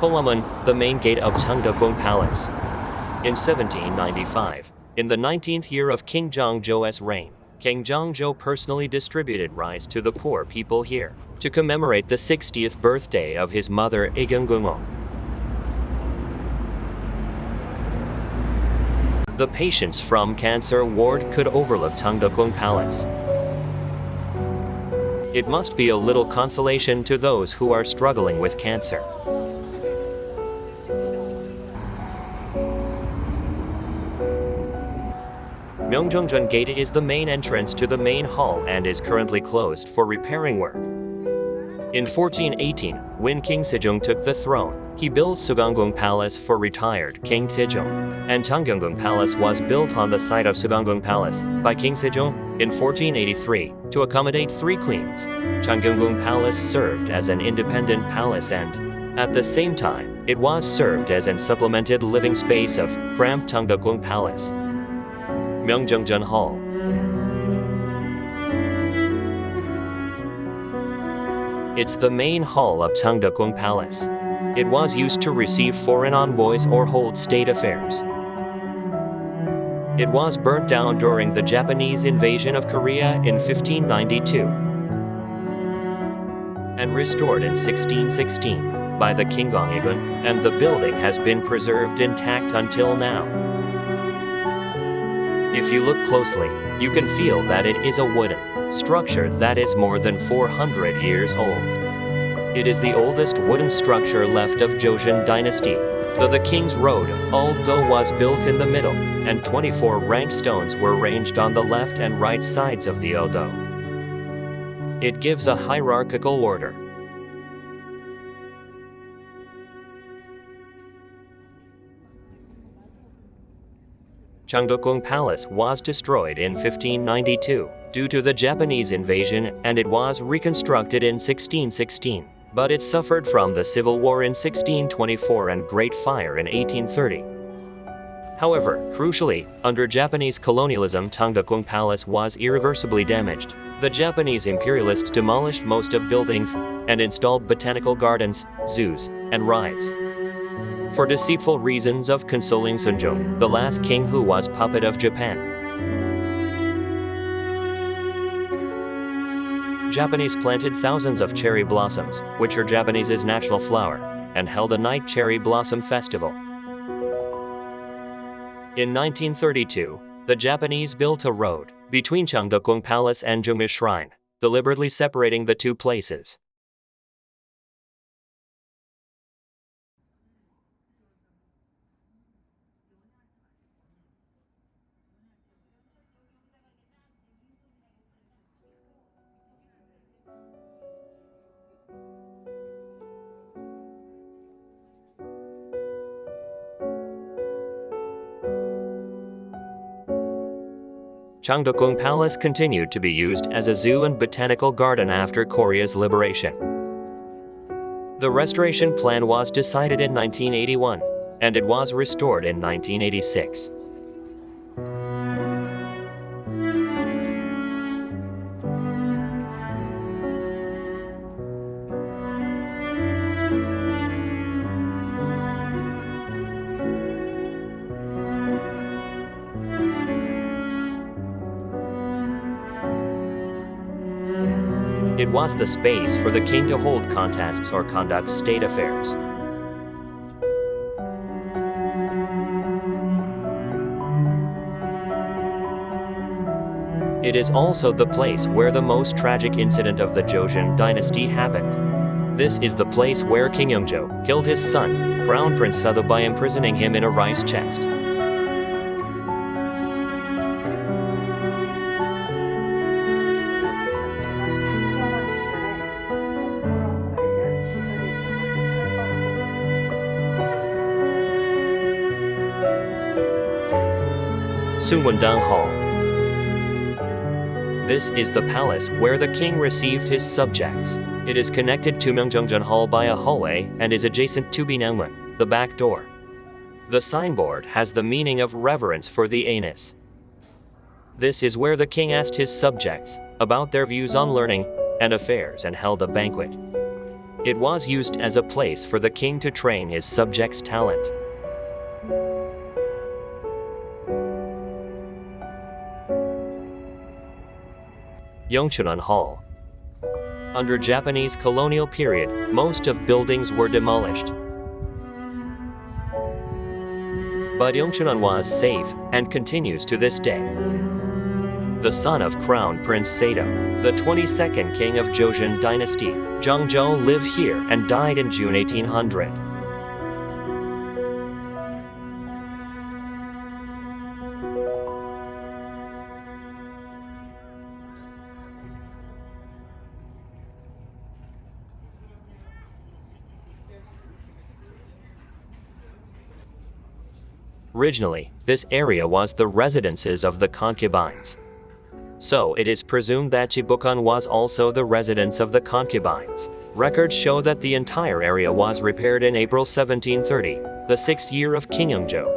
Holamun, the main gate of Changdeokgung Palace. In 1795, in the 19th year of King Jeongjo's reign, King Jeongjo personally distributed rice to the poor people here to commemorate the 60th birthday of his mother Suganggung. The patients from cancer ward could overlook Changdeokgung Palace. It must be a little consolation to those who are struggling with cancer. Myeongjeongjeon Gate is the main entrance to the main hall and is currently closed for repairing work. In 1418, when King Sejong took the throne, he built Suganggung Palace for retired King Sejong, and Changgyeonggung Palace was built on the site of Suganggung Palace by King Sejong in 1483 to accommodate 3 queens. Changgyeonggung Palace served as an independent palace and, at the same time, it was served as an supplemented living space of cramped Changdeokgung Palace. Myeongjeongjeon Hall. It's the main hall of Changdeokgung Palace. It was used to receive foreign envoys or hold state affairs. It was burnt down during the Japanese invasion of Korea in 1592 and restored in 1616 by the Kingongigun, and the building has been preserved intact until now. If you look closely, you can feel that it is a wooden structure that is more than 400 years old. It is the oldest wooden structure left of Joseon Dynasty. The King's Road, although was built in the middle, and 24 rank stones were ranged on the left and right sides of the Odo. It gives a hierarchical order. Changdeokgung Palace was destroyed in 1592 due to the Japanese invasion, and it was reconstructed in 1616, but it suffered from the Civil War in 1624 and Great Fire in 1830. However, crucially, under Japanese colonialism, Changdeokgung Palace was irreversibly damaged. The Japanese imperialists demolished most of buildings and installed botanical gardens, zoos, and rides. For deceitful reasons of consoling Seongjong, the last king who was puppet of Japan. Japanese planted thousands of cherry blossoms, which are Japanese's national flower, and held a night cherry blossom festival. In 1932, the Japanese built a road between Changdeokgung Palace and Jungmi Shrine, deliberately separating the two places. Changdeokgung Palace continued to be used as a zoo and botanical garden after Korea's liberation. The restoration plan was decided in 1981, and it was restored in 1986. It was the space for the king to hold contests or conduct state affairs. It is also the place where the most tragic incident of the Joseon Dynasty happened. This is the place where King Seongjong killed his son, Crown Prince Seodo, by imprisoning him in a rice chest. Sungwon-dang Hall. This is the palace where the king received his subjects. It is connected to Myeongjeongjeon Hall by a hallway and is adjacent to Binangmun, the back door. The signboard has the meaning of reverence for the anus. This is where the king asked his subjects about their views on learning and affairs and held a banquet. It was used as a place for the king to train his subjects' talent. Yongchunan Hall. Under Japanese colonial period, most of buildings were demolished. But Yongchunan was safe and continues to this day. The son of Crown Prince Sejong, the 22nd king of Joseon Dynasty, Changgyeonggung lived here and died in June 1800. Originally, this area was the residences of the concubines. So it is presumed that Jibukan was also the residence of the concubines. Records show that the entire area was repaired in April 1730, the 6th year of King Seongjong.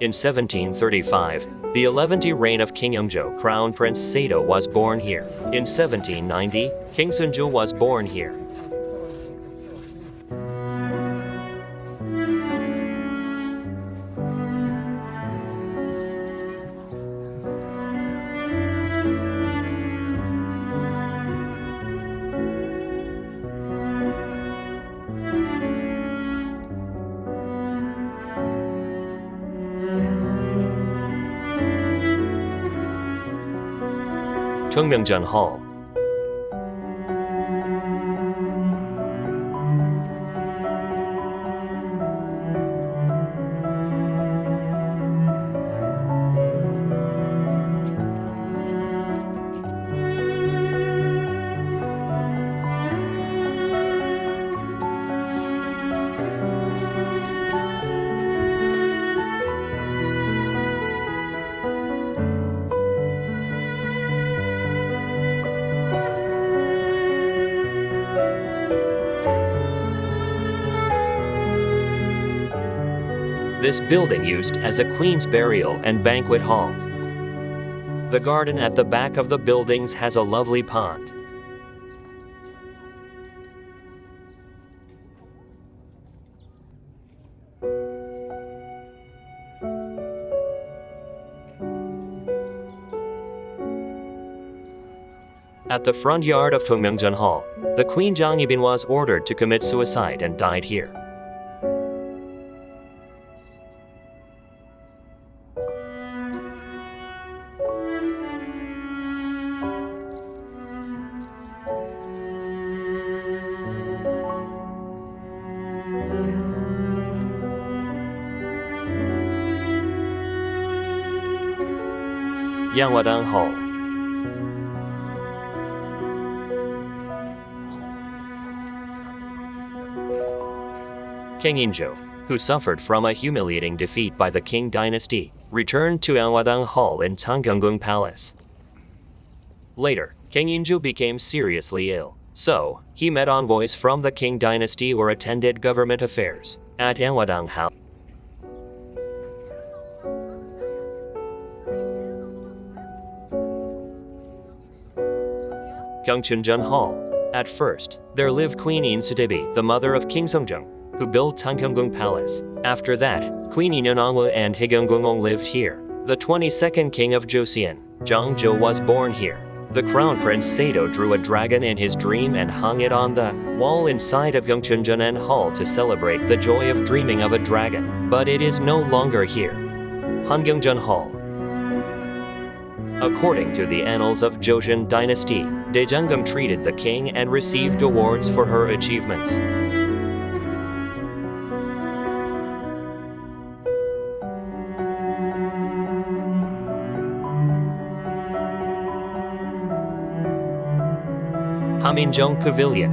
In 1735, the 11th reign of King Seongjong, Crown Prince Sejong was born here. In 1790, King Sejong was born here. Cheongmyeongjeon Hall. This building used as a queen's burial and banquet hall. The garden at the back of the buildings has a lovely pond. At the front yard of Cheongmyeongjeon Hall, the Queen Jang Yibin was ordered to commit suicide and died here. Yangwadang Hall. King Injo, who suffered from a humiliating defeat by the King Dynasty, returned to Yangwadang Hall in Changgyeonggung Palace. Later, King Injo became seriously ill, so he met envoys from the King Dynasty or attended government affairs at Yangwadang House. Gyeongchunjeon Hall. At first, there lived Queen Insudebi, the mother of King Seongjong, who built Changgyeonggung Palace. After that, Queen Inyeonangwa and Haegyeonggong lived here. The 22nd king of Joseon, Jongjo, was born here. The crown prince Sejong drew a dragon in his dream and hung it on the wall inside of Gyeongchunjeon Hall to celebrate the joy of dreaming of a dragon. But it is no longer here. Hangyeongjeon Hall. According to the annals of Joseon Dynasty, Taejong treated the king and received awards for her achievements. Hamminjeong Pavilion.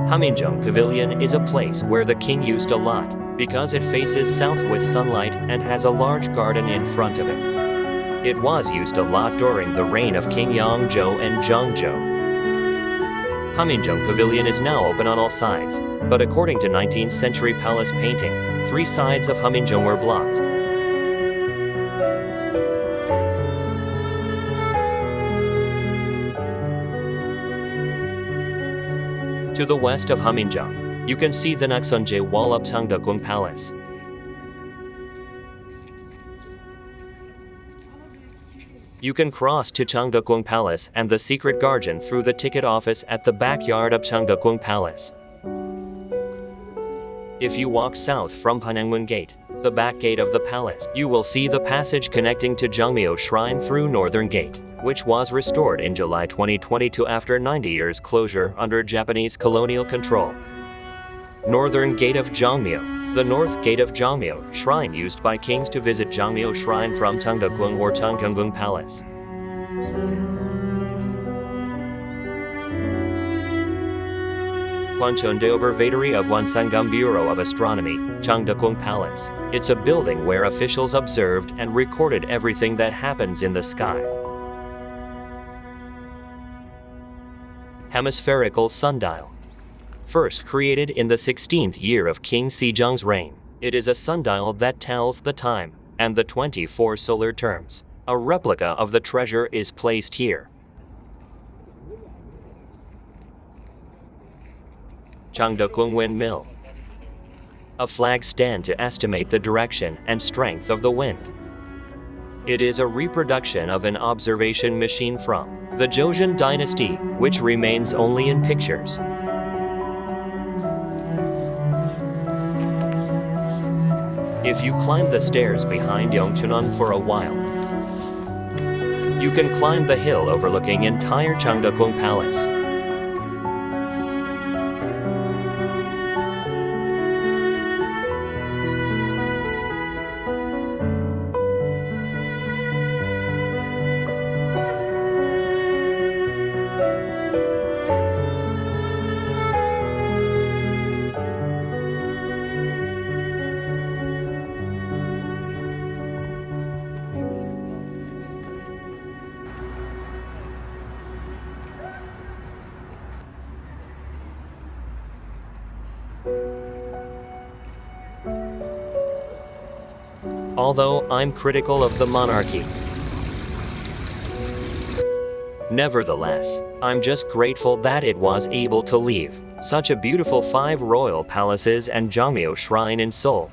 Hamminjeong Pavilion is a place where the king used a lot, because it faces south with sunlight and has a large garden in front of it. It was used a lot during the reign of King Yongjo and Jongjo. Hamminjeong Pavilion is now open on all sides, but according to 19th century palace painting, 3 sides of Hamminjeong were blocked. To the west of Haminjeong, you can see the Naksunje wall of Changdeokgung Palace. You can cross to Changdeokgung Palace and the secret garden through the ticket office at the backyard of Changdeokgung Palace. If you walk south from Panangmun Gate, the back gate of the palace, you will see the passage connecting to Jongmyo Shrine through Northern Gate, which was restored in July 2022 after 90 years closure under Japanese colonial control. Northern Gate of Jongmyo, the North Gate of Jongmyo, shrine used by kings to visit Jongmyo Shrine from Changdeokgung or Changgyeonggung Palace. Kwanchonde Observatory of Wansangam Bureau of Astronomy, Changdeokgung Palace. It's a building where officials observed and recorded everything that happens in the sky. Hemispherical sundial. First created in the 16th year of King Sejong's reign, it is a sundial that tells the time and the 24 solar terms. A replica of the treasure is placed here. Changdeokgung Windmill. A flag stand to estimate the direction and strength of the wind. It is a reproduction of an observation machine from the Joseon Dynasty, which remains only in pictures. If you climb the stairs behind Yongcheon for a while, you can climb the hill overlooking entire Changdeokgung Palace. Although I'm critical of the monarchy, nevertheless, I'm just grateful that it was able to leave such a beautiful 5 royal palaces and Jongmyo Shrine in Seoul.